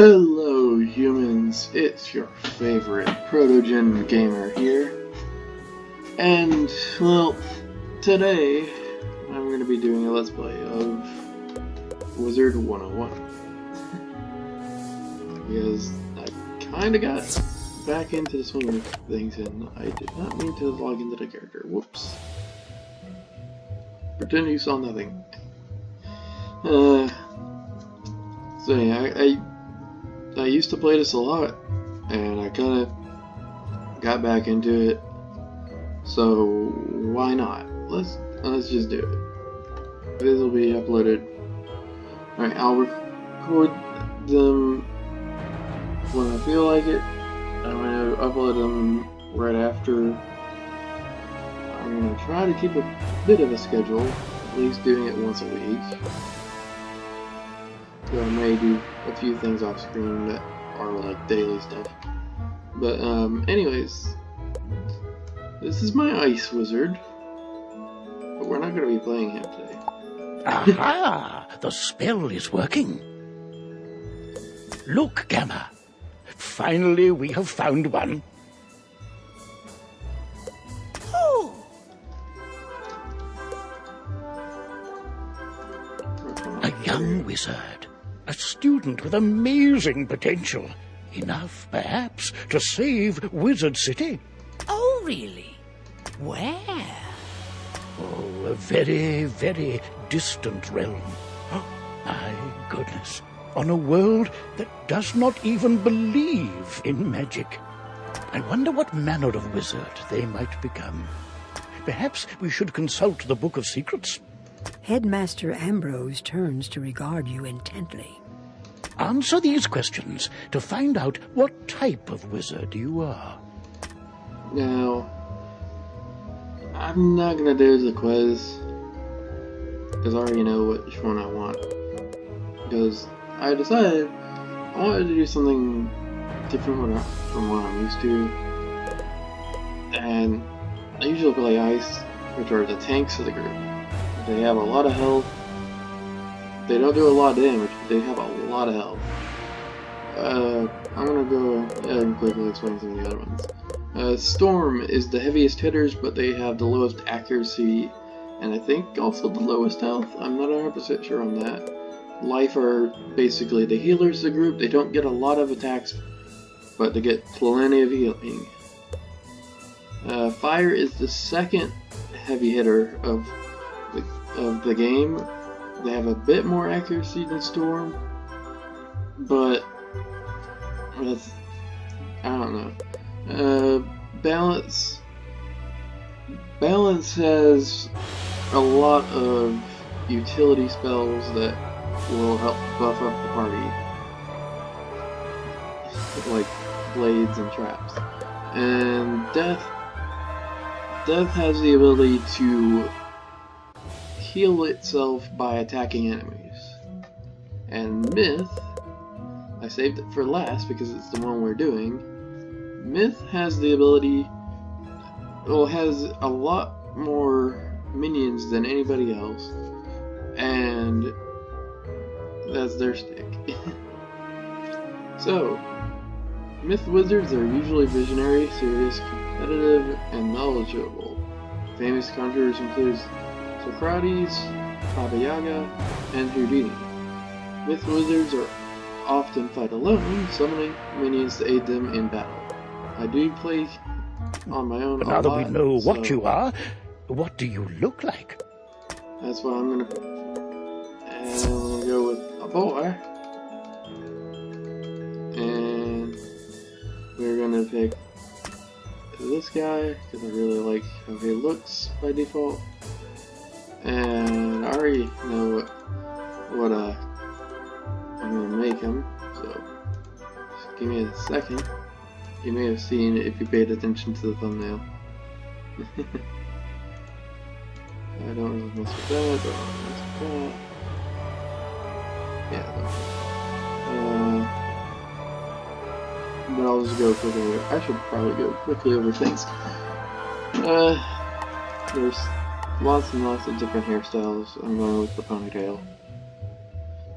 Hello humans, it's your favorite Protogen gamer here, and well, today I'm going to be doing a let's play of Wizard101, because I kinda got back into the swing of things and I did not mean to log into the character, whoops. Pretend you saw nothing. So yeah, I used to play this a lot, and I kind of got back into it, so why not? Let's just do it. This will be uploaded. Alright, I'll record them when I feel like it. I'm going to upload them right after. I'm going to try to keep a bit of a schedule, at least doing it once a week. So I may do a few things off screen that are like daily stuff. But anyways, this is my ice wizard, but we're not going to be playing him today. Aha! The spell is working. Look, Gamma. Finally we have found one. Oh! A young wizard. A student with amazing potential. Enough, perhaps, to save Wizard City. Oh, really? Where? Oh, a very, very distant realm. Oh, my goodness. On a world that does not even believe in magic. I wonder what manner of wizard they might become. Perhaps we should consult the Book of Secrets. Headmaster Ambrose turns to regard you intently. Answer these questions to find out what type of wizard you are. Now, I'm not gonna do the quiz, because I already know which one I want. Because I decided I wanted to do something different from what I'm used to. And I usually play ice, which are the tanks of the group. They have a lot of health. They don't do a lot of damage, but they have a lot of health. I'm gonna go ahead and quickly explain some of the other ones. Storm is the heaviest hitters, but they have the lowest accuracy, and I think also the lowest health. I'm not 100% sure on that. Life are basically the healers of the group. They don't get a lot of attacks, but they get plenty of healing. Fire is the second heavy hitter of the game. They have a bit more accuracy than Storm, but that's, I don't know. Balance has a lot of utility spells that will help buff up the party, like blades and traps. And Death has the ability to heal itself by attacking enemies. And Myth, I saved it for last because it's the one we're doing. Myth has the ability, well, has a lot more minions than anybody else, and that's their stick. So, Myth wizards are usually visionary, serious, competitive, and knowledgeable. Famous conjurers include Socrates, Baba Yaga, and Houdini. Myth wizards are often fight alone, summoning minions to aid them in battle. I do play on my own. But now that we know what you are, what do you look like? That's what I'm gonna. And I'm gonna go with a boy. And we're gonna pick this guy because I really like how he looks by default. And I already know what I'm gonna make him. So just give me a second. You may have seen it if you paid attention to the thumbnail. I don't really mess with that, don't really mess with that. Yeah, but I'll just go quickly. I should probably go quickly over things. There's lots and lots of different hairstyles. I'm going with the ponytail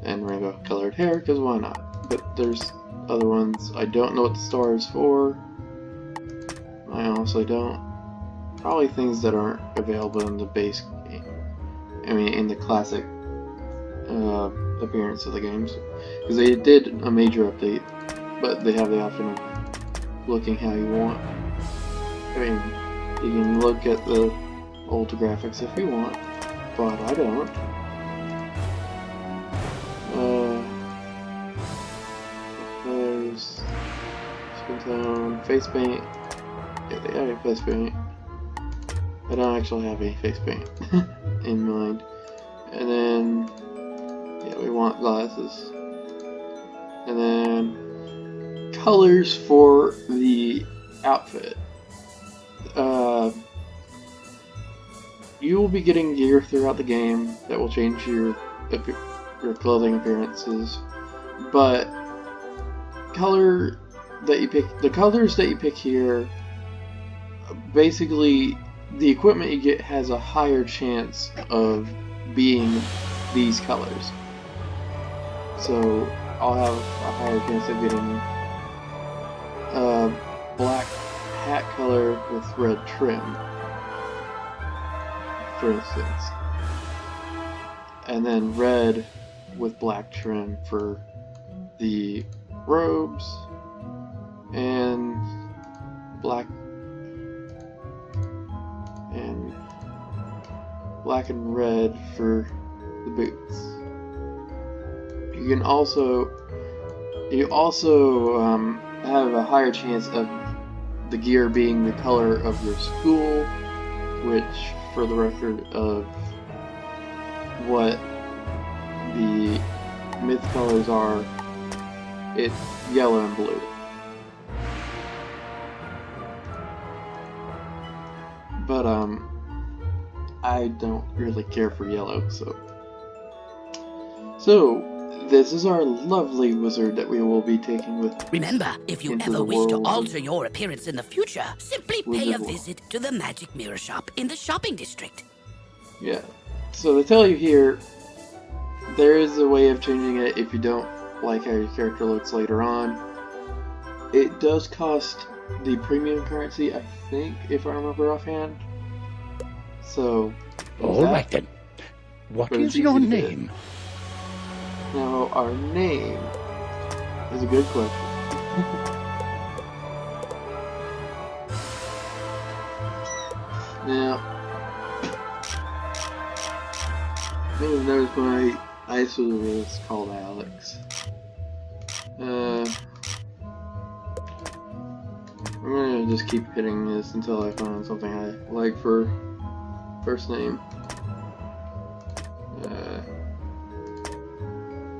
and rainbow colored hair, because why not? but there's other ones. I don't know what the star is for. I honestly don't. Probably things that aren't available in the base game. I mean, in the classic appearance of the games. Because they did a major update, but they have the option of looking how you want. I mean, you can look at the old graphics if you want, but I don't. There's skin tone, face paint. Yeah, they have a face paint. I don't actually have any face paint in mind. And then, yeah, we want glasses. And then, colors for the outfit. You will be getting gear throughout the game that will change your clothing appearances, but the colors that you pick here, basically the equipment you get has a higher chance of being these colors. So I'll have a higher chance of getting a black hat color with red trim, for instance, and then red with black trim for the robes, and black and red for the boots. You also have a higher chance of the gear being the color of your school, which, for the record of what the myth colors are, it's yellow and blue. But I don't really care for yellow, so this is our lovely wizard that we will be taking with us. Remember, if you ever wish to alter your appearance in the future, simply pay a visit to the Magic Mirror Shop in the shopping district. Yeah. So they tell you here, there is a way of changing it if you don't like how your character looks later on. It does cost the premium currency, I think, if I remember offhand. So, Alright then. What is your name? Now, our name is a good question. Now, you'll notice my ISO is called Alex. I'm gonna just keep hitting this until I find something I like for first name.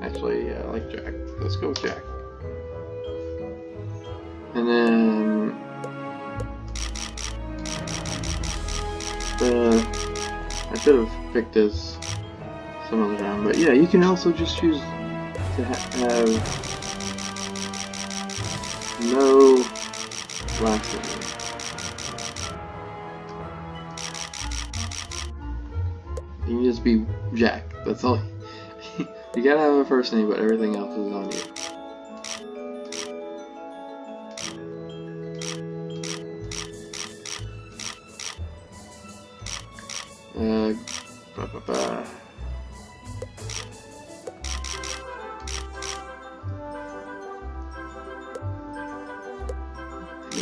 Actually, yeah, I like Jack. Let's go with Jack. And then I should have picked this some other time, but yeah, you can also just choose to have no last name. You can just be Jack. That's all. You gotta have a first name, but everything else is on you.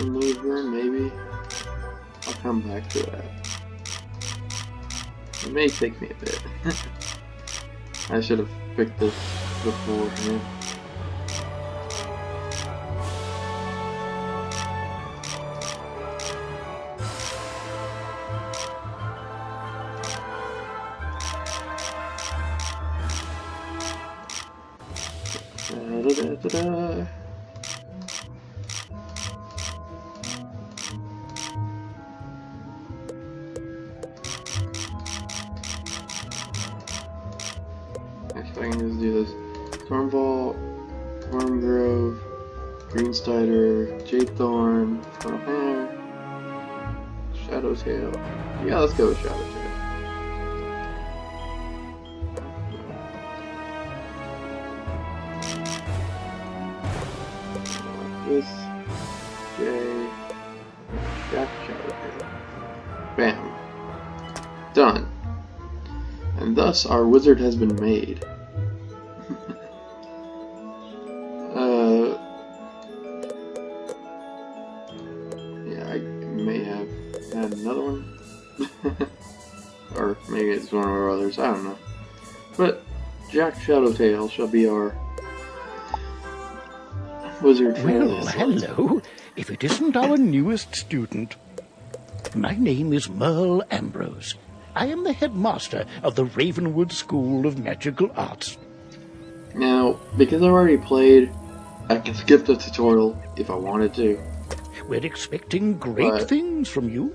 Mover, maybe. I'll come back to that. It may take me a bit. I should have picked this before. Da-da-da-da-da. Actually, I can just do this. Stormvault, Wormgrove, Greenstider, Jadethorn, Hair, Shadowtail. Yeah, let's go with Shadowtail. with Jack Shadowtail. Bam. Done. And thus our wizard has been made. Yeah, I may have had another one. Or maybe it's one of our others, I don't know. But Jack Shadowtail shall be our wizard for Well, this. hello, if it isn't our newest student. My name is Merle Ambrose. I am the headmaster of the Ravenwood School of Magical Arts. Now, because I've already played, I can skip the tutorial if I wanted to. We're expecting great things from you,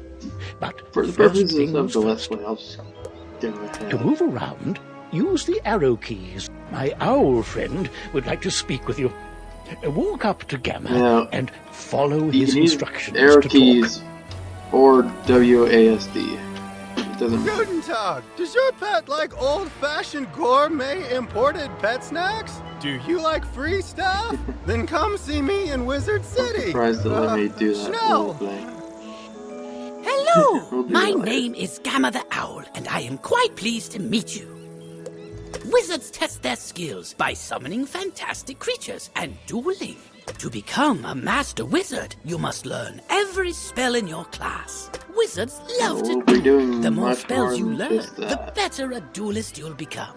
but For the first purposes things of the Let's first. Play, I'll just go ahead. To move around, use the arrow keys. My owl friend would like to speak with you. Walk up to Gamma Now, and follow You his can use instructions arrow to keys talk. or WASD. It doesn't matter. Guten Tag! Does your pet like old-fashioned gourmet imported pet snacks? Do you like free stuff? Then come see me in Wizard I'm City! surprised that let me do that Schnell. roleplay. Hello! We'll do My that later. name is Gamma the Owl, and I am quite pleased to meet you. Wizards test their skills by summoning fantastic creatures and dueling. To become a master wizard, you must learn every spell in your class. Wizards love We'll to be doing duel. The more much spells you more than learn, just the that. better a duelist you'll become.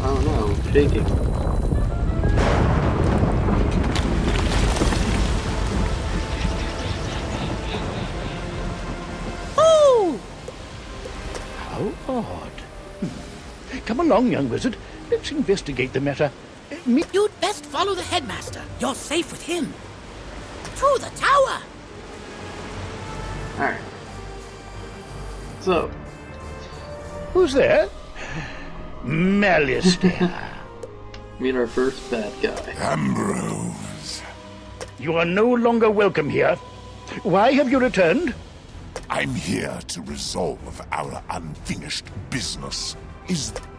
Oh no, shaking. Oh! How odd. Come along, young wizard. Let's investigate the matter. You'd best follow the headmaster. You're safe with him. To the tower! Alright. So, Who's there? Malistaire. meet our first bad guy. Ambrose, You are no longer welcome here. Why have you returned? I'm here to resolve our unfinished business.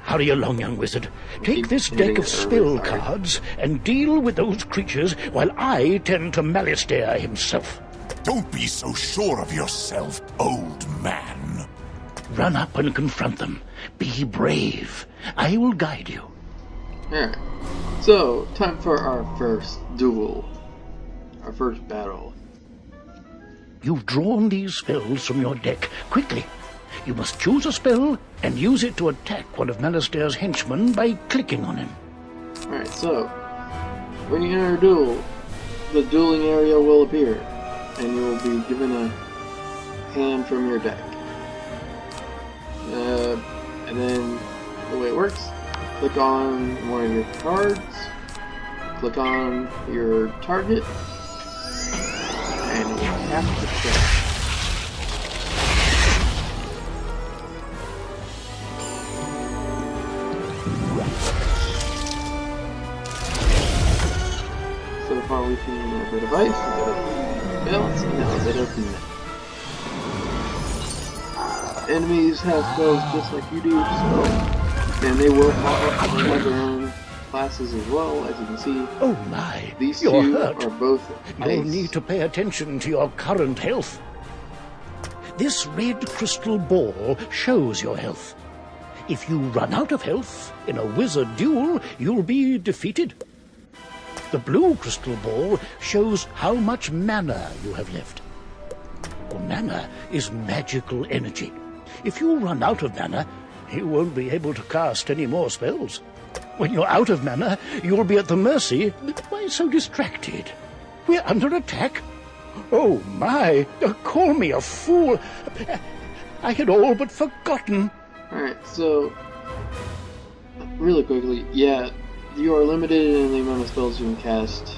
Hurry along, young wizard. Take Keep this hitting deck of it spell early, sorry. cards and deal with those creatures while I tend to Malistaire himself. Don't be so sure of yourself, old man. Run up and confront them. Be brave. I will guide you. Alright. So, time for our first duel. Our first battle. You've drawn these spells from your deck. Quickly. You must choose a spell and use it to attack one of Malistaire's henchmen by clicking on him. Alright, so, when you enter a duel, the dueling area will appear, and you will be given a hand from your deck. And then, the way it works, click on one of your cards, click on your target, and it will cast the spell. So far we've seen a bit of ice, a bit of balance, and now a bit of net. Enemies have spells just like you do, so, and they will pop up and have their own classes as well, as you can see. Oh my, These you're two hurt. are both You'll ice. need to pay attention to your current health. This red crystal ball shows your health. If you run out of health in a wizard duel, you'll be defeated. The blue crystal ball shows how much mana you have left. Well, mana is magical energy. If you run out of mana, you won't be able to cast any more spells. When you're out of mana, you'll be at the mercy. Why so distracted? We're under attack. Oh my, call me a fool. I had all but forgotten. Alright, so, really quickly, yeah, you are limited in the amount of spells you can cast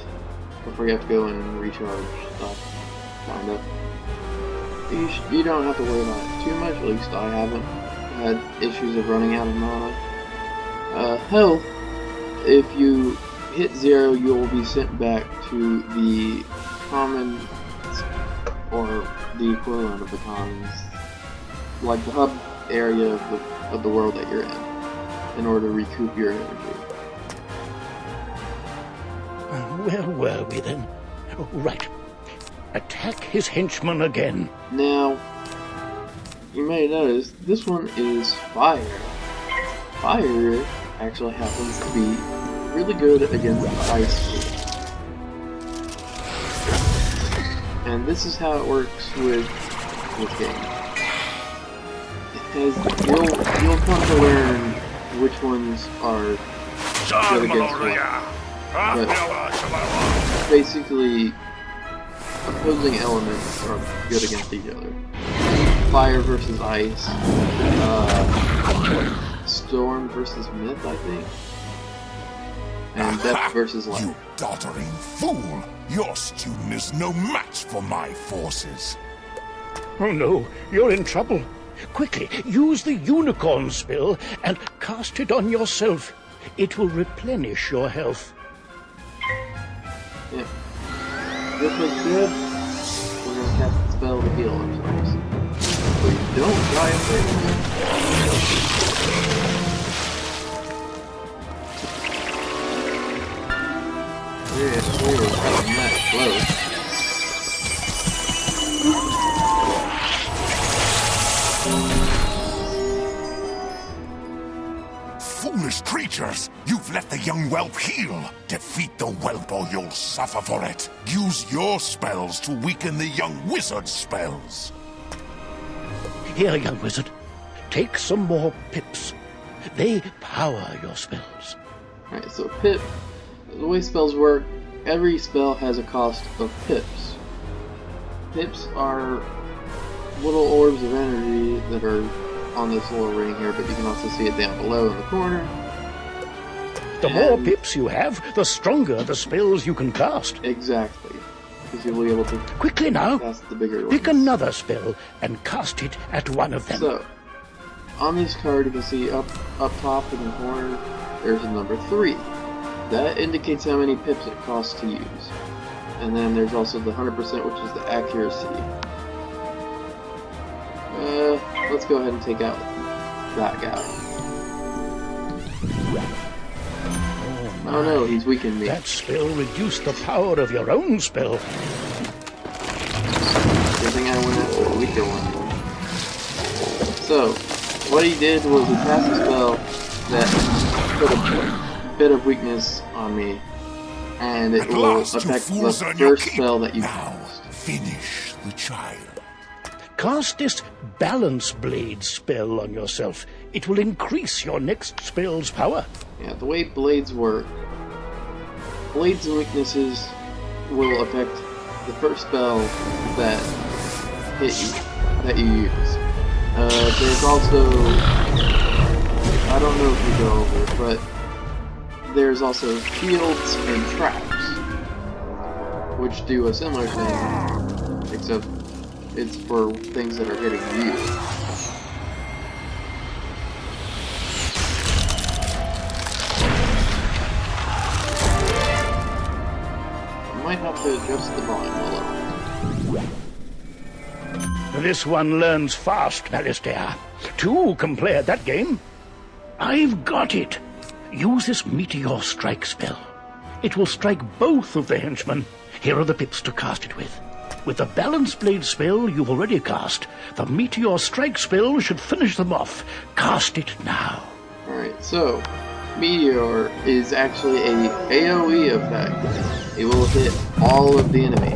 before you have to go and recharge stuff, kind of. You don't have to worry about it too much, at least I haven't had issues of running out of mana. Health, if you hit 0, you will be sent back to the common, or the equivalent of the commons, like the hub area of the world that you're in order to recoup your energy. Where were we then? Oh, right. Attack his henchman again. Now, you may notice this one is fire. Fire actually happens to be really good against ice moves. And this is how it works with this game. You'll come to learn which ones are good against what. But basically, opposing elements are good against each other. Fire versus ice, storm versus myth, I think, and death versus light. You doddering fool! Your student is no match for my forces. Oh no, you're in trouble. Quickly, use the unicorn spell and cast it on yourself. It will replenish your health. Yeah. This looks good. We're gonna cast the spell to heal ourselves. Please don't die of it. Yeah, we're cutting that close. Foolish creatures! You've let the young whelp heal! Defeat the whelp or you'll suffer for it! Use your spells to weaken the young wizard's spells! Here, young wizard. Take some more pips. They power your spells. Alright, so pip. The way spells work, every spell has a cost of pips. Pips are little orbs of energy that are on this little ring here, but you can also see it down below in the corner. The more pips you have, the stronger the spells you can cast. Exactly. Because you'll be able to Quickly now, cast the bigger ones. pick another spell and cast it at one of them. So, on this card you can see up top in the corner, there's a number 3. That indicates how many pips it costs to use. And then there's also the 100%, which is the accuracy. Let's go ahead and take out that guy. Oh no, he's weakened me. That spell reduced the power of your own spell. Good thing I went after the weaker one. So, what he did was he cast a spell that put a bit of weakness on me, and it will affect the first spell that you cast. Finish the child. Cast this Balance Blade spell on yourself. It will increase your next spell's power. Yeah, the way blades work, blades and weaknesses will affect the first spell that you use. There's also, I don't know if we go over it, but there's also shields and traps, which do a similar thing, except it's for things that are hitting you. I might have to adjust the volume a little. This one learns fast, Malistaire. 2 can play at that game. I've got it. Use this Meteor Strike spell. It will strike both of the henchmen. Here are the pips to cast it with. With the Balance Blade spell you've already cast, the Meteor Strike spell should finish them off. Cast it now. Alright, so Meteor is actually a AoE effect. It will hit all of the enemy.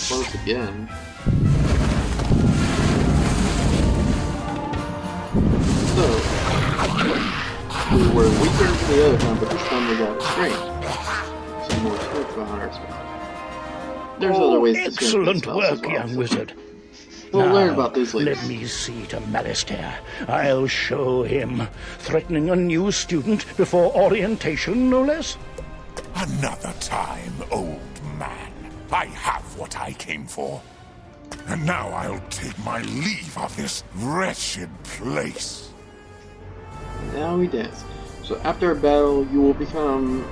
Close again. So, we were weaker than the other time, but this time we got strength. Some more strength behind our spell. There's other ways to excellent strengthen work, spells as well, young wizard. We'll Now, learn about this later. Let me see to Malistaire. I'll show him. Threatening a new student before orientation, no less? Another time, old man. I have what I came for. And now I'll take my leave of this wretched place. Now we dance. So after a battle, you will become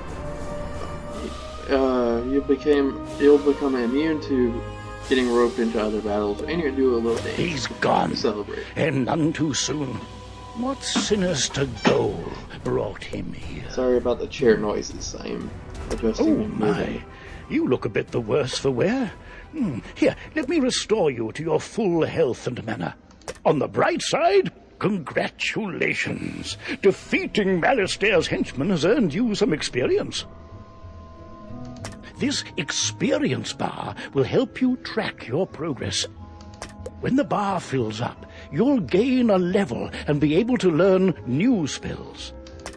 you'll become immune to getting roped into other battles, and you do a little dance. He's gone, to celebrate. and none too soon. What sinister goal brought him here? Sorry about the chair noises. I'm adjusting Oh and my, moving. you look a bit the worse for wear. Here, let me restore you to your full health and manner. On the bright side, congratulations. Defeating Malistair's henchmen has earned you some experience. This experience bar will help you track your progress. When the bar fills up, you'll gain a level and be able to learn new spells.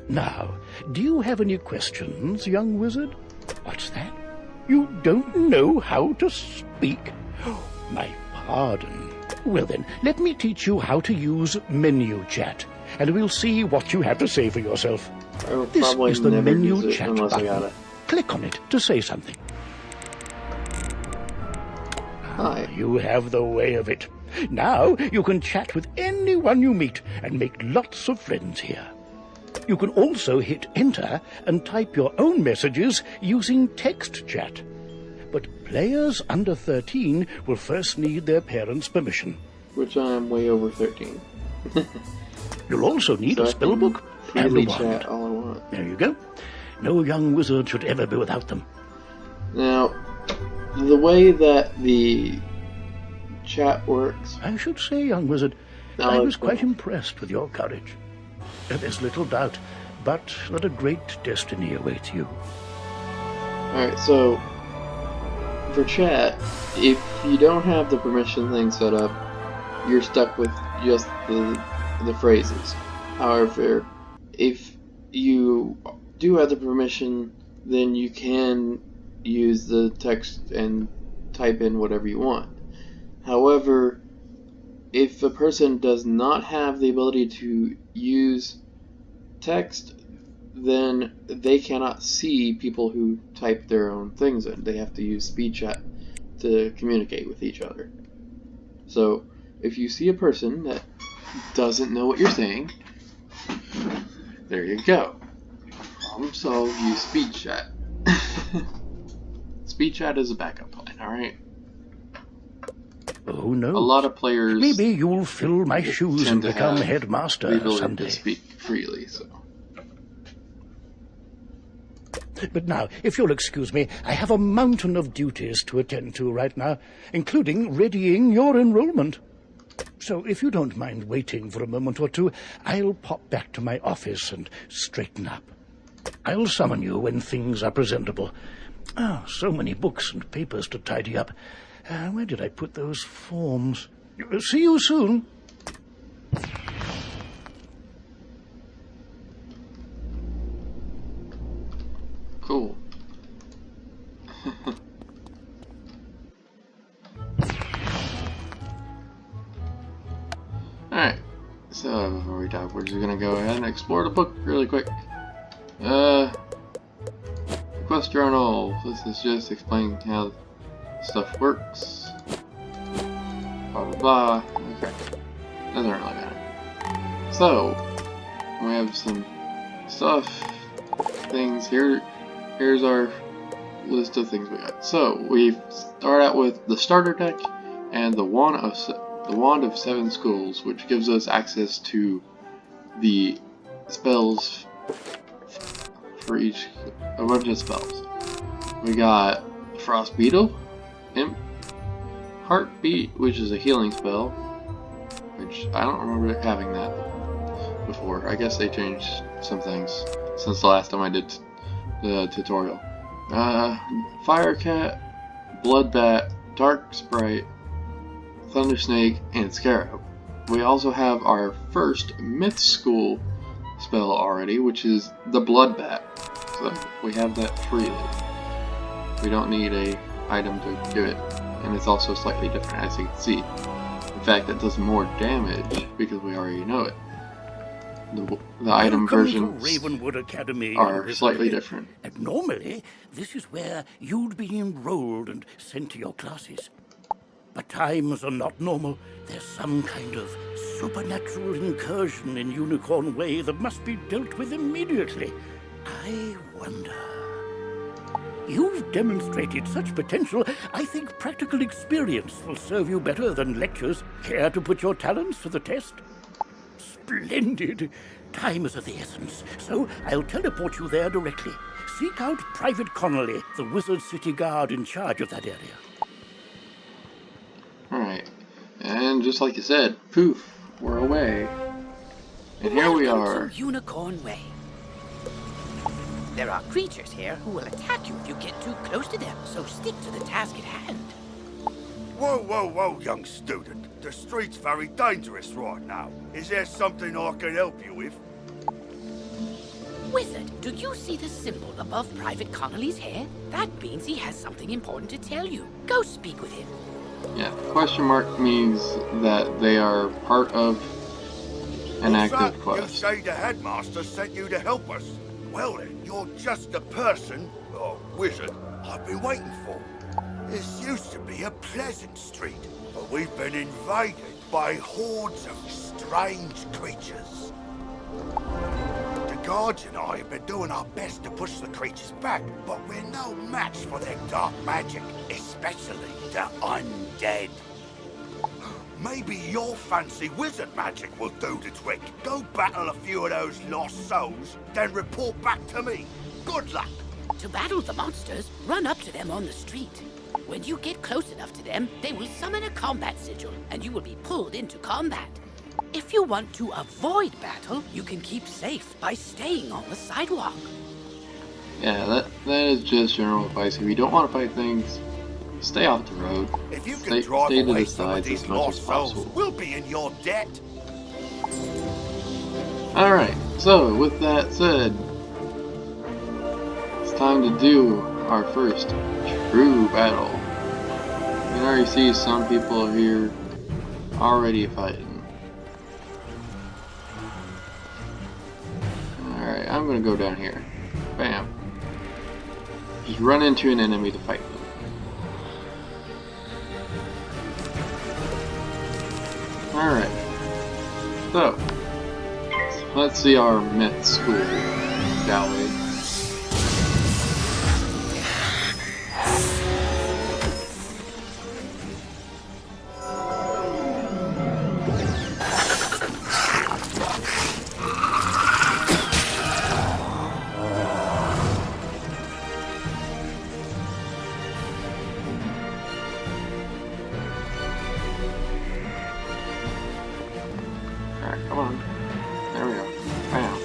Now, do you have any questions, young wizard? What's that? You don't know how to speak? Oh, my pardon. Well then, let me teach you how to use menu chat, and we'll see what you have to say for yourself. I will This probably is the never menu use it chat unless I button. got it. Click on it to say something. Hi. You have the way of it. Now you can chat with anyone you meet and make lots of friends here. You can also hit enter and type your own messages using text chat. But players under 13 will first need their parents' permission. Which I'm way over 13. You'll also need So a I spell can book and a freely wand. chat all I want. There you go. No young wizard should ever be without them. Now, the way that the chat works, I should say, young wizard, Now I let's was quite go. impressed with your courage. There's little doubt, but that a great destiny awaits you. alright, so for chat, if you don't have the permission thing set up, you're stuck with just the phrases. However, if you do have the permission, then you can use the text and type in whatever you want. However, if a person does not have the ability to use text, then they cannot see people who type their own things in. They have to use speed chat to communicate with each other. So, if you see a person that doesn't know what you're saying, there you go. Problem solved, use speed chat. Speed chat is a backup plan, alright? Oh no. A lot of players Maybe you'll fill my shoes and tend to become have headmaster the ability someday. to speak freely, so. But now, if you'll excuse me, I have a mountain of duties to attend to right now, including readying your enrollment. So if you don't mind waiting for a moment or two, I'll pop back to my office and straighten up. I'll summon you when things are presentable. So many books and papers to tidy up. Where did I put those forms? See you soon. Cool. Alright, so before we talk, we're just gonna go ahead and explore the book really quick. Quest journal. This is just explaining how stuff works. Blah blah blah. Okay. Doesn't really matter. So, we have some stuff, things here. Here's our list of things we got. So we start out with the starter deck and the wand of 7 schools, which gives us access to the spells for each a bunch of spells. We got Frost Beetle, Imp, Heartbeat, which is a healing spell, which I don't remember having that before. I guess they changed some things since the last time I did the tutorial. Firecat, Bloodbat, Dark Sprite, Thundersnake, and Scarab. We also have our first Myth School spell already, which is the Bloodbat. So we have that freely. We don't need a item to do it, and it's also slightly different, as you can see. In fact, it does more damage because we already know it. The item Welcome versions to Ravenwood Academy are slightly different. And normally, this is where you'd be enrolled and sent to your classes. But times are not normal. There's some kind of supernatural incursion in Unicorn Way that must be dealt with immediately. I wonder... You've demonstrated such potential, I think practical experience will serve you better than lectures. Care to put your talents to the test? Splendid! Time is of the essence, so I'll teleport you there directly. Seek out Private Connolly, the Wizard City Guard in charge of that area. Alright. And just like you said, poof, we're away. And here we are. Welcome to Unicorn Way. There are creatures here who will attack you if you get too close to them, so stick to the task at hand. Whoa, whoa, whoa, young student. The street's very dangerous right now. Is there something I can help you with? Wizard, do you see the symbol above Private Connolly's hair? That means he has something important to tell you. Go speak with him. Yeah, question mark means that they are part of an What's active that? quest. You say the headmaster sent you to help us? Well then, you're just the person, or wizard, I've been waiting for. This used to be a pleasant street, but we've been invaded by hordes of strange creatures. The guards and I have been doing our best to push the creatures back, but we're no match for their dark magic, especially the undead. Maybe your fancy wizard magic will do the trick. Go battle a few of those lost souls, then report back to me. Good luck! To battle the monsters, run up to them on the street. When you get close enough to them, they will summon a combat sigil, and you will be pulled into combat. If you want to avoid battle, you can keep safe by staying on the sidewalk. Yeah, that is just general advice. If you don't want to fight things, stay off the road. If you can Stay drive to away the some of sides these as much as lost souls, possible. we'll be in your debt. Alright, so with that said, it's time to do our first true battle. You can already see some people here already fighting. Alright, I'm gonna go down here. Bam. Just run into an enemy to fight them. Alright. So, let's see our myth school, shall we? Alright, come on. There we go. Bam.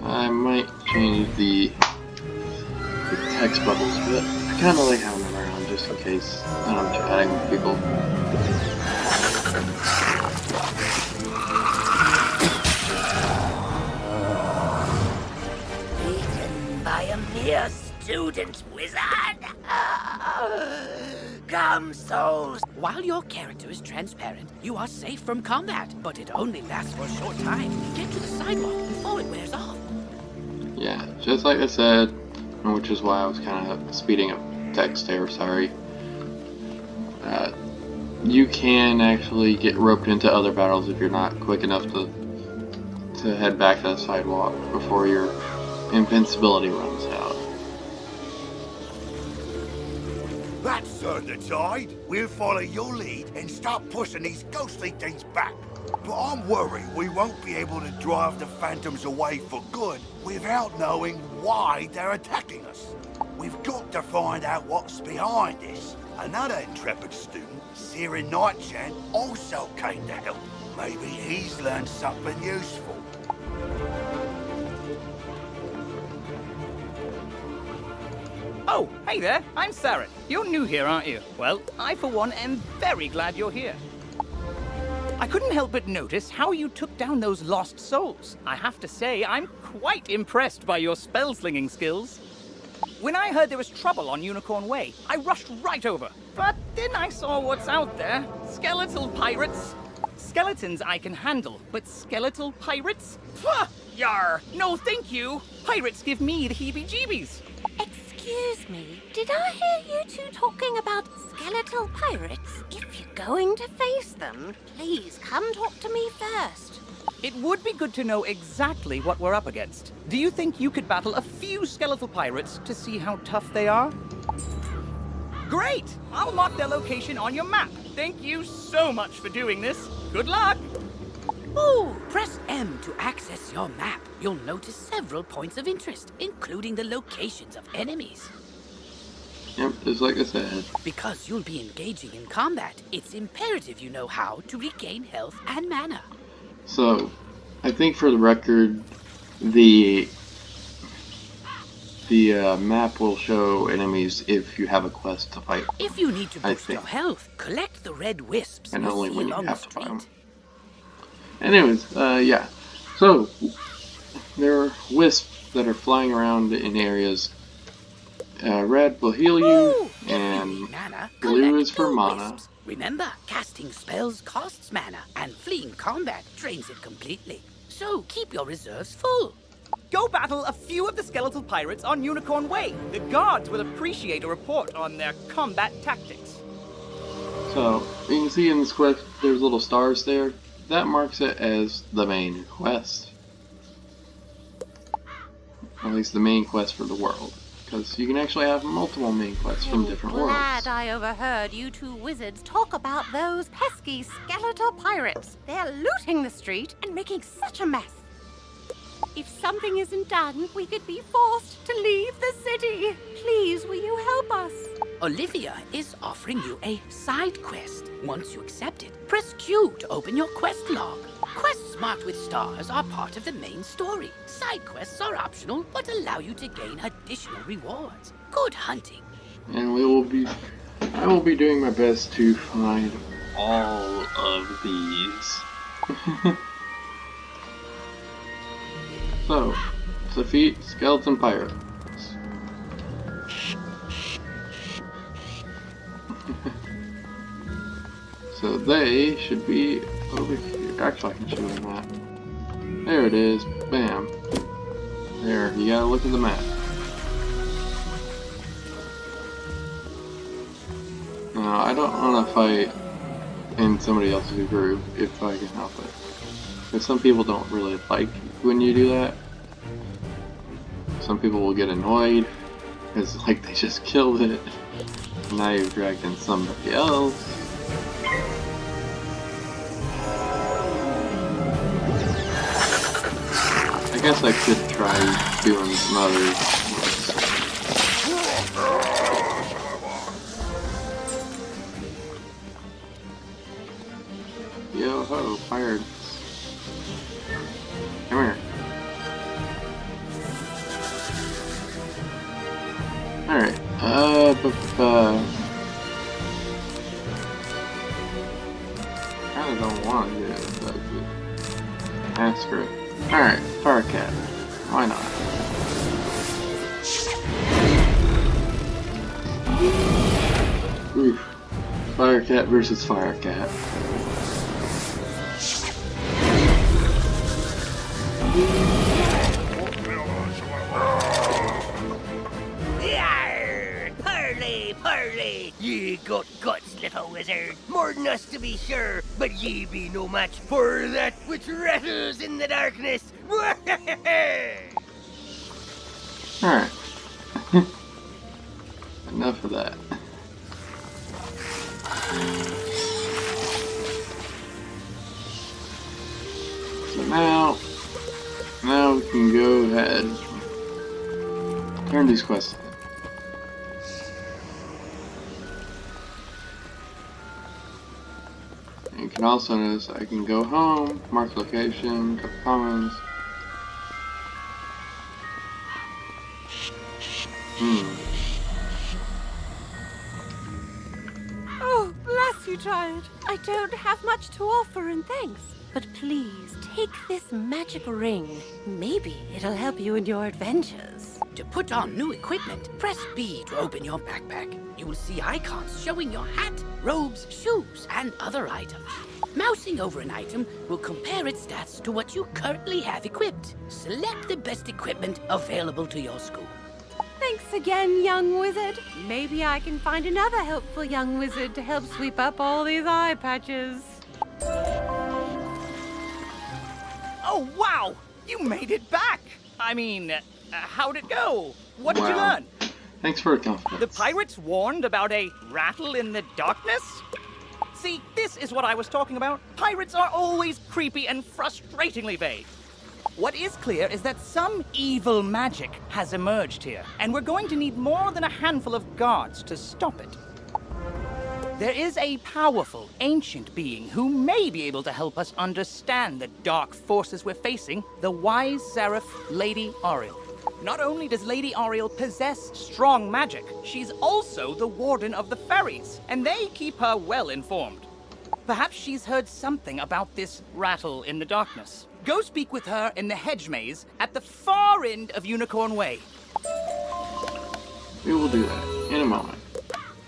I might change the text bubbles, but I kind of like having them around just in case I'm chatting with people. Beaten by a mere student, wizard! Come, souls! While your character is transparent, you are safe from combat, but it only lasts for a short time. Get to the sidewalk before it wears off. Yeah, just like I said, which is why I was kind of speeding up text there, sorry. You can actually get roped into other battles if you're not quick enough to head back to the sidewalk before your invincibility runs out. That's turned the tide. We'll follow your lead and start pushing these ghostly things back. But I'm worried we won't be able to drive the phantoms away for good without knowing why they're attacking us. We've got to find out what's behind this. Another intrepid student, Siren Nightchan, also came to help. Maybe he's learned something useful. Oh, hey there, I'm Saren. You're new here, aren't you? Well, I for one am very glad you're here. I couldn't help but notice how you took down those lost souls. I have to say, I'm quite impressed by your spell-slinging skills. When I heard there was trouble on Unicorn Way, I rushed right over. But then I saw what's out there. Skeletal pirates. Skeletons I can handle, but skeletal pirates? Pah! You Yar! No, thank you. Pirates give me the heebie-jeebies. Excuse me, did I hear you two talking about skeletal pirates? If you're going to face them, please come talk to me first. It would be good to know exactly what we're up against. Do you think you could battle a few skeletal pirates to see how tough they are? Great! I'll mark their location on your map. Thank you so much for doing this. Good luck! Ooh, press M to access your map. You'll notice several points of interest, including the locations of enemies. Yep, just like I said. Because you'll be engaging in combat, it's imperative you know how to regain health and mana. So, I think for the record, the map will show enemies if you have a quest to fight. If you need to boost your health, collect the red wisps And you only see when you along have the to fight them. street. Anyways, yeah. So, there are wisps that are flying around in areas. Red will heal you, Ooh, and mana, blue is collect for the mana. wisps. Remember, casting spells costs mana, and fleeing combat drains it completely. So keep your reserves full. Go battle a few of the skeletal pirates on Unicorn Way. The guards will appreciate a report on their combat tactics. So, you can see in this quest, there's little stars there. That marks it as the main quest. At least the main quest for the world. Because you can actually have multiple main quests from different worlds. Glad I overheard you two wizards talk about those pesky skeletal pirates. They're looting the street and making such a mess. If something isn't done, we could be forced to leave the city. Please, will you help us? Olivia is offering you a side quest. Once you accept it, press Q to open your quest log. Quests marked with stars are part of the main story. Side quests are optional, but allow you to gain additional rewards. Good hunting. And I will be doing my best to find all of these. So, defeat skeleton pirates. So they should be over here. Actually, I can show you that. There it is. Bam. There, you gotta look at the map. Now, I don't want to fight in somebody else's group if I can help it. Because some people don't really like when you do that. Some people will get annoyed because like they just killed it. Now you've dragged in somebody else. I guess I could try doing some other Yo ho, pirates. Come here. Alright, kinda don't want to do it, but ask her. Alright, Fire Cat. Why not? Oof. Fire Cat versus Fire Cat. Yarr! Parley, parley! Ye got guts, little wizard. More than us to be sure, but ye be no match for that which rattles in the darkness. Alright. Enough of that. So now we can go ahead. Turn these quests in. You can also notice I can go home, mark location, couple comments. Oh, bless you, child. I don't have much to offer in thanks, but please Take this magic ring. Maybe it'll help you in your adventures. To put on new equipment, press B to open your backpack. You will see icons showing your hat, robes, shoes, and other items. Mousing over an item will compare its stats to what you currently have equipped. Select the best equipment available to your school. Thanks again, young wizard. Maybe I can find another helpful young wizard to help sweep up all these eye patches. Oh, wow! You made it back! I mean, how'd it go? What did you Wow. learn? Thanks for the confidence. The pirates warned about a rattle in the darkness? See, this is what I was talking about. Pirates are always creepy and frustratingly vague. What is clear is that some evil magic has emerged here, and we're going to need more than a handful of guards to stop it. There is a powerful, ancient being who may be able to help us understand the dark forces we're facing, the wise seraph, Lady Ariel. Not only does Lady Ariel possess strong magic, she's also the warden of the ferries, and they keep her well informed. Perhaps she's heard something about this rattle in the darkness. Go speak with her in the hedge maze at the far end of Unicorn Way. We will do that in a moment.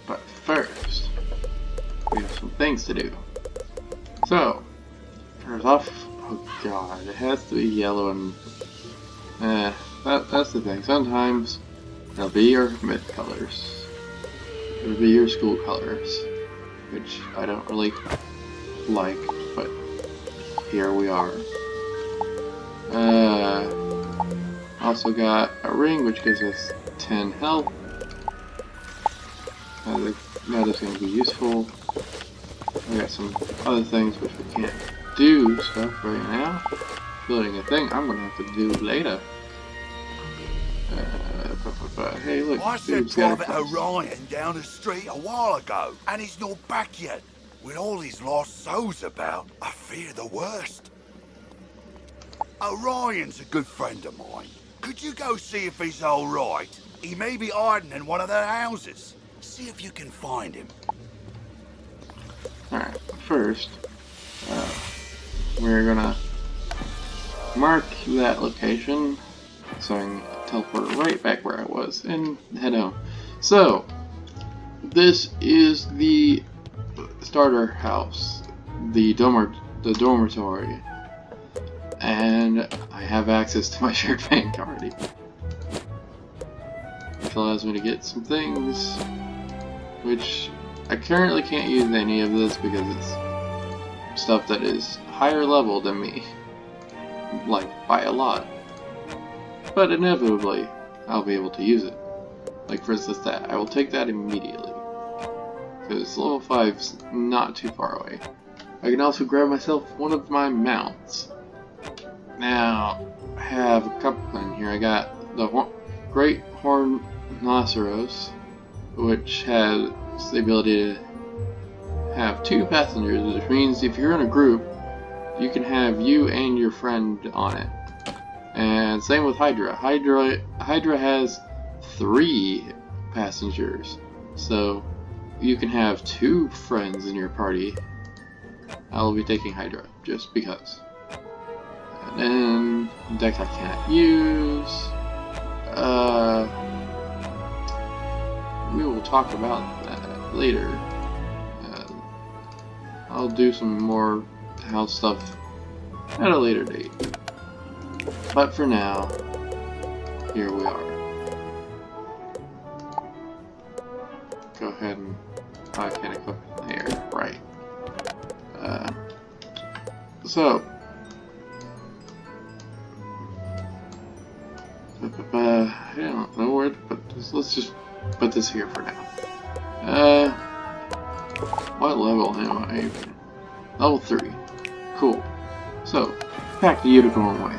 But first, we have some things to do. So, first off, oh god, it has to be yellow and... that's the thing. Sometimes it'll be your myth colors. It'll be your school colors. Which I don't really like, but here we are. Also got a ring which gives us 10 health. That is going to be useful. I got some other things which we can't do stuff right now. Building a thing I'm going to have to do later. Hey, look, I sent dude's got a Private quest. Orion down the street a while ago, and he's not back yet. With all these lost souls about, I fear the worst. Orion's a good friend of mine. Could you go see if he's all right? He may be hiding in one of their houses. See if you can find him. Alright, first, we're gonna mark that location so I can teleport right back where I was and head home. So, this is the starter house, the dormitory, and I have access to my shared bank already, which allows me to get some things, which I currently can't use any of this because it's stuff that is higher level than me, like by a lot. But inevitably, I'll be able to use it. Like for instance that. I will take that immediately. Because level 5's not too far away. I can also grab myself one of my mounts. Now, I have a couple in here. I got the Great Horn Rhinoceros, which has the ability to have 2 passengers, which means if you're in a group, you can have you and your friend on it. And same with Hydra. Hydra has 3 passengers, so you can have 2 friends in your party. I'll be taking Hydra, just because. And then, deck I can't use. We will talk about that later. I'll do some more house stuff at a later date. But for now, here we are. Go ahead and I can equip here, right? So I don't know where to put this. Let's just put this here for now. What level am I even? Level 3. Cool. So, back to Unicorn Way.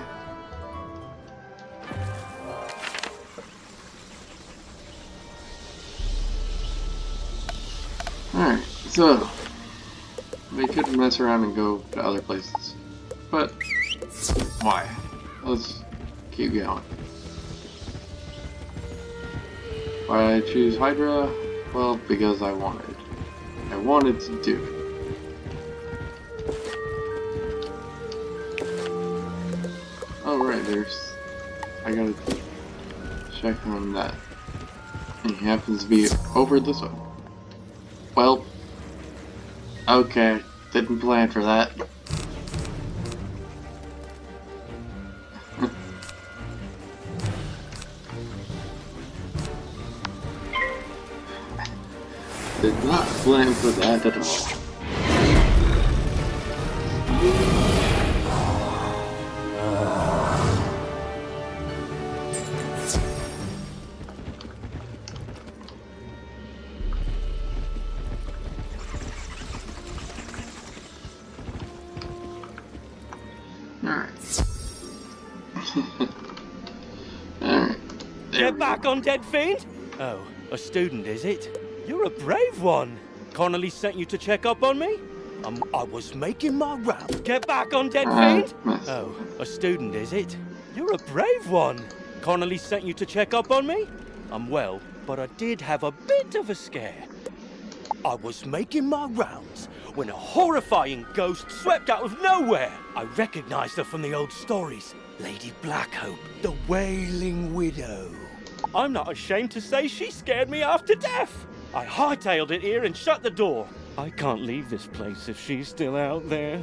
Alright, so we could mess around and go to other places, but why? Let's keep going. Why did I choose Hydra? Well, because I wanted. I wanted to do. I gotta check on that. And he happens to be over this way. Well, okay, didn't plan for that. Did not plan for that at all. Alright. Alright. Get back on, dead fiend! Oh, a student, is it? You're a brave one. Connolly sent you to check up on me? I was making my round. Get back on, dead fiend! Oh, a student, is it? You're a brave one. Connolly sent you to check up on me? I'm well, but I did have a bit of a scare. I was making my rounds when a horrifying ghost swept out of nowhere. I recognized her from the old stories. Lady Blackhope, the Wailing Widow. I'm not ashamed to say she scared me half to death. I hightailed it here and shut the door. I can't leave this place if she's still out there.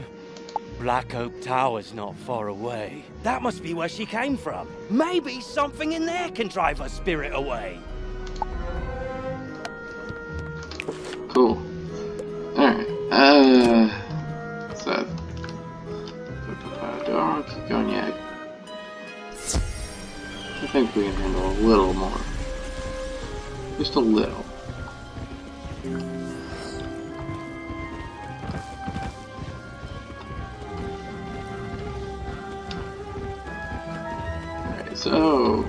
Black Oak Tower's not far away. That must be where she came from. Maybe something in there can drive her spirit away. Cool. Alright, so... Don't keep going yet. I think we can handle a little more. Just a little. Alright, so...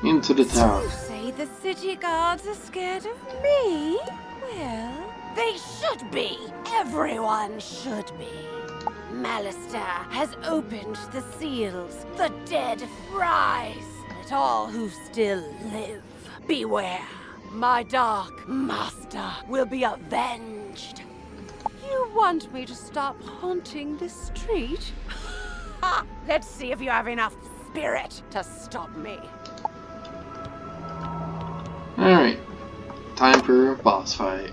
into the tower. You say the city guards are scared of me? Well, they should be. Everyone should be. Malister has opened the seals. The dead rise. Let all who still live beware. My dark master will be avenged. You want me to stop haunting this street? Ha! Let's see if you have enough spirit to stop me. Alright, time for a boss fight.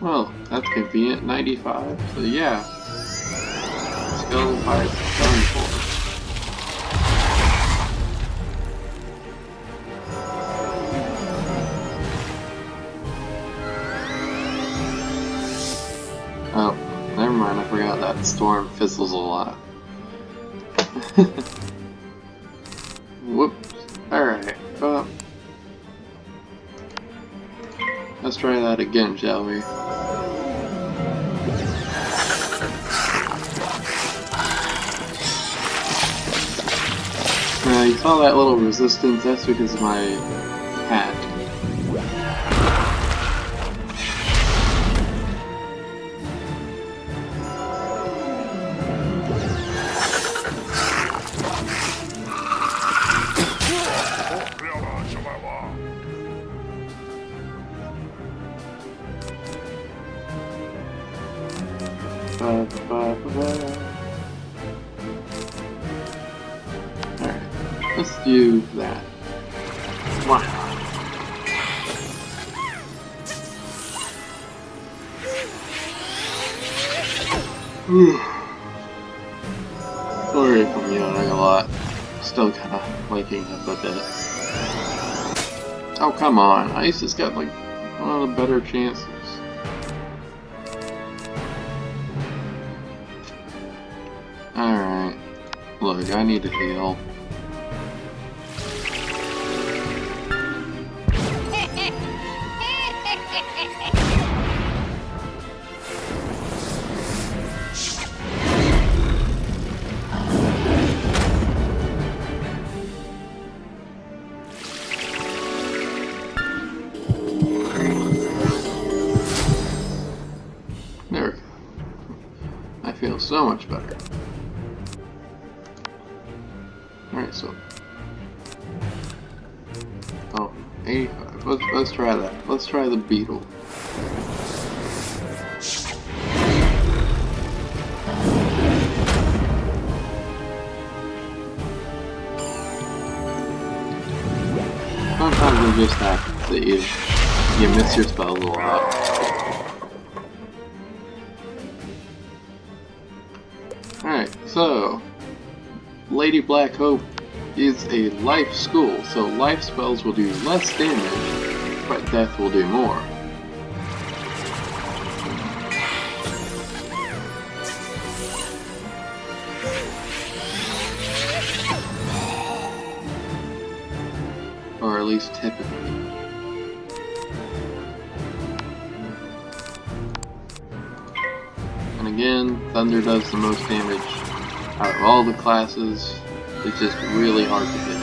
Well, that's convenient, 95, so yeah. Skeleton Pirates done for. Oh, never mind, I forgot that storm fizzles a lot. Whoops. Alright, let's try that again, shall we? You saw that little resistance, that's because of my hat. Alright, let's do that. Wow. Sorry if I'm yawning a lot. Still kinda waking up a bit. Oh, come on. Ice has got like one of the better chances. Alright. Look, I need to heal. There we go. I feel so much better. Alright, so... Oh, 85. Let's try that. Let's try the beetle. just happens that you miss your spells a lot. Alright, so Lady Black Hope is a life school, so life spells will do less damage, but death will do more. Or at least typically. And again, Thunder does the most damage out of all the classes. It's just really hard to hit.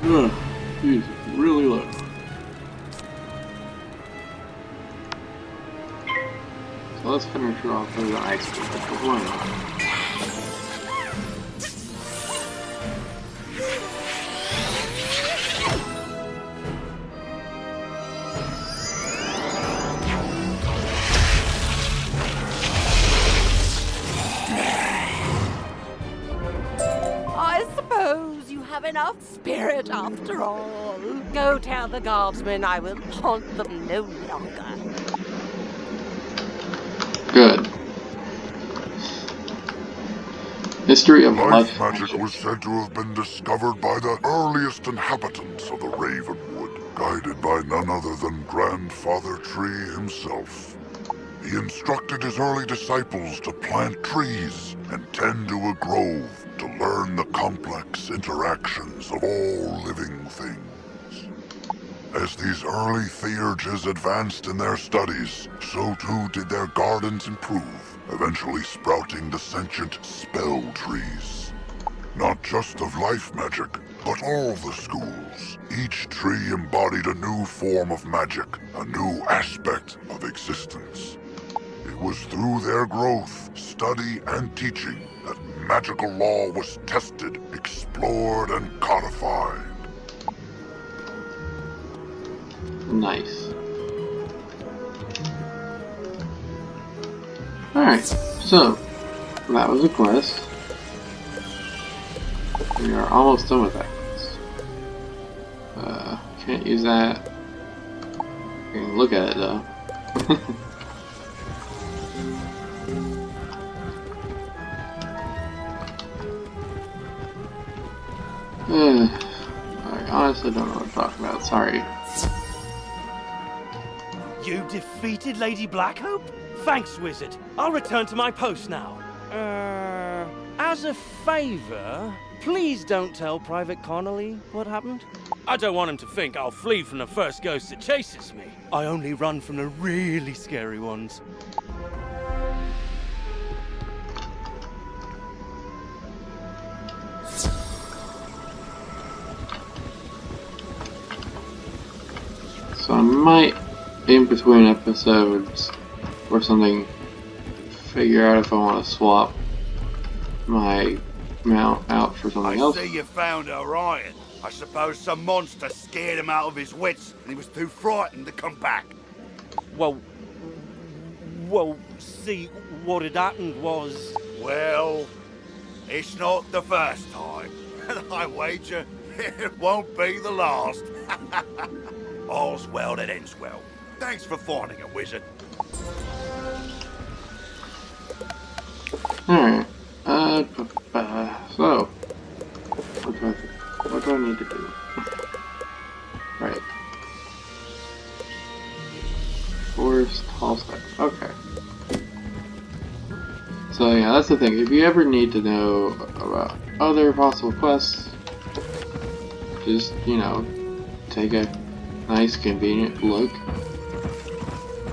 Ugh, he's really low. So let's finish her off with an ice cream, because why not? I suppose you have enough spirit after all. Go tell the guardsmen I will haunt them no longer. Good. History of life magic was said to have been discovered by the earliest inhabitants of the Ravenwood, guided by none other than Grandfather Tree himself. He instructed his early disciples to plant trees and tend to a grove to learn the complex interactions of all living things. As these early theurges advanced in their studies, so too did their gardens improve, eventually sprouting the sentient spell trees. Not just of life magic, but all the schools. Each tree embodied a new form of magic, a new aspect of existence. It was through their growth, study, and teaching that magical law was tested, explored, and codified. Nice. Alright, so that was a quest. We are almost done with that quest. Can't use that. I can look at it though. I honestly don't know what I'm talking about, sorry. You defeated Lady Blackhope? Thanks, Wizard. I'll return to my post now. As a favor, please don't tell Private Connolly what happened. I don't want him to think I'll flee from the first ghost that chases me. I only run from the really scary ones. So I might, in between episodes or something, figure out if I want to swap my mount out for something else. I see you found Orion. I suppose some monster scared him out of his wits and he was too frightened to come back. Well, see, what had happened was... Well, it's not the first time. And I wager it won't be the last. All's well that ends well. Thanks for finding it, Wizard. Alright. So what do I need to do? Right. Forest Hall Step. Okay. So yeah, that's the thing. If you ever need to know about other possible quests, just, you know, take a nice, convenient look.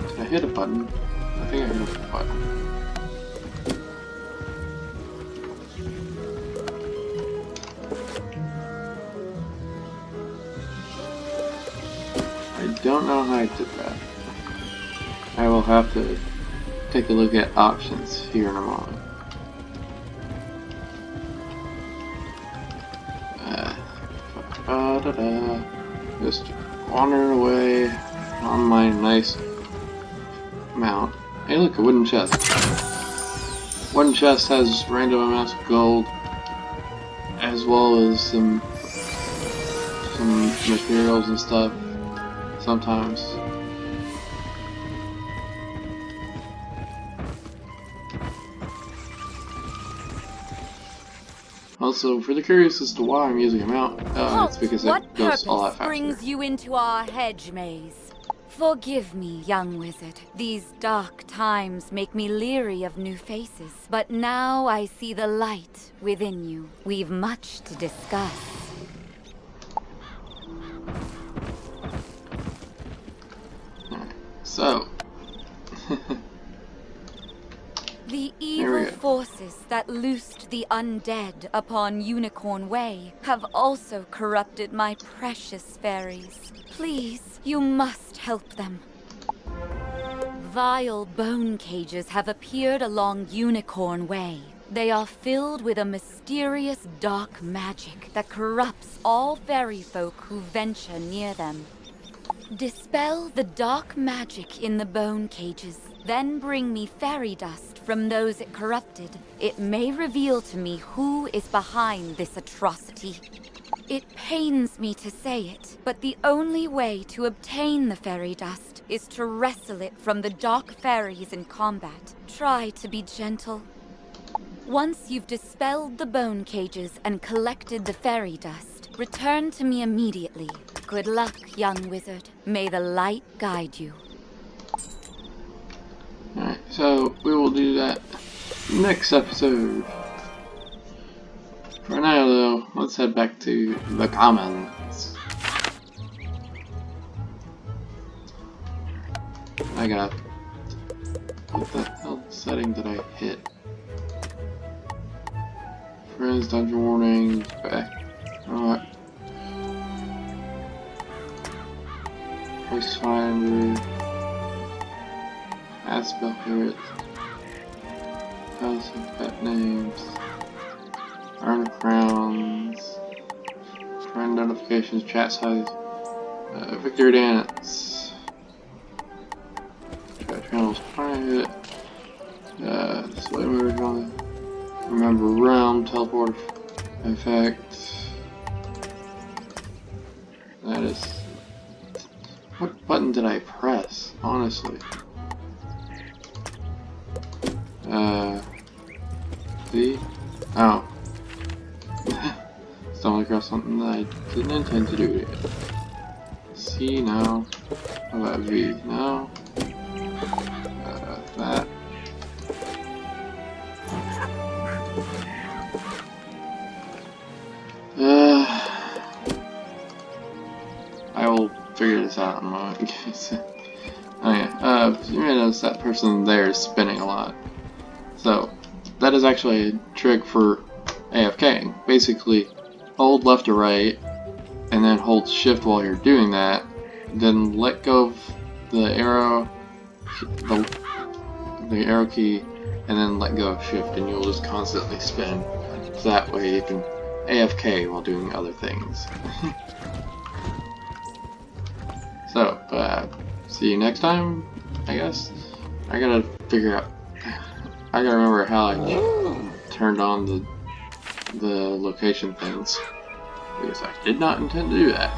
Did I hit a button? I think I hit a button. I don't know how I did that. I will have to take a look at options here in a moment. Just wandering away on my nice mount. Hey look, a wooden chest. one chest has random amounts of gold, as well as some materials and stuff. Sometimes. Also, for the curious as to why I'm using a mount, it's because it goes a lot faster. What brings you into our hedge maze? Forgive me, young wizard. These dark times make me leery of new faces. But now I see the light within you. We've much to discuss. Alright, so... The evil forces that loosed the undead upon Unicorn Way have also corrupted my precious fairies. Please, you must help them. Vile bone cages have appeared along Unicorn Way. They are filled with a mysterious dark magic that corrupts all fairy folk who venture near them. Dispel the dark magic in the bone cages, then bring me fairy dust from those it corrupted. It may reveal to me who is behind this atrocity. It pains me to say it, but the only way to obtain the fairy dust is to wrestle it from the dark fairies in combat. Try to be gentle. Once you've dispelled the bone cages and collected the fairy dust, return to me immediately. Good luck, young wizard. May the light guide you. Alright, so we will do that next episode. For now, though, let's head back to the commons. I got... What the hell setting did I hit? Friends, dungeon warnings, back. Alright. Voice finder. Aspel here. House and pet names. Earn crowns. Friend notifications, chat size. Victory dance. Chat channels private. Display mode on. Remember realm, teleport effect. That is. What button did I press? Honestly. See? Oh. Stumbled across something that I didn't intend to do yet. C now. How about V? No. That. I will figure this out in a moment. Oh yeah, you may notice that person there is spinning a lot. So, that is actually a trick for AFKing. Basically, hold left or right, and then hold shift while you're doing that, then let go of the arrow, the arrow key, and then let go of shift, and you'll just constantly spin. So that way you can AFK while doing other things. So, see you next time, I guess. I gotta figure out. I gotta remember how I turned on the location things, because I did not intend to do that.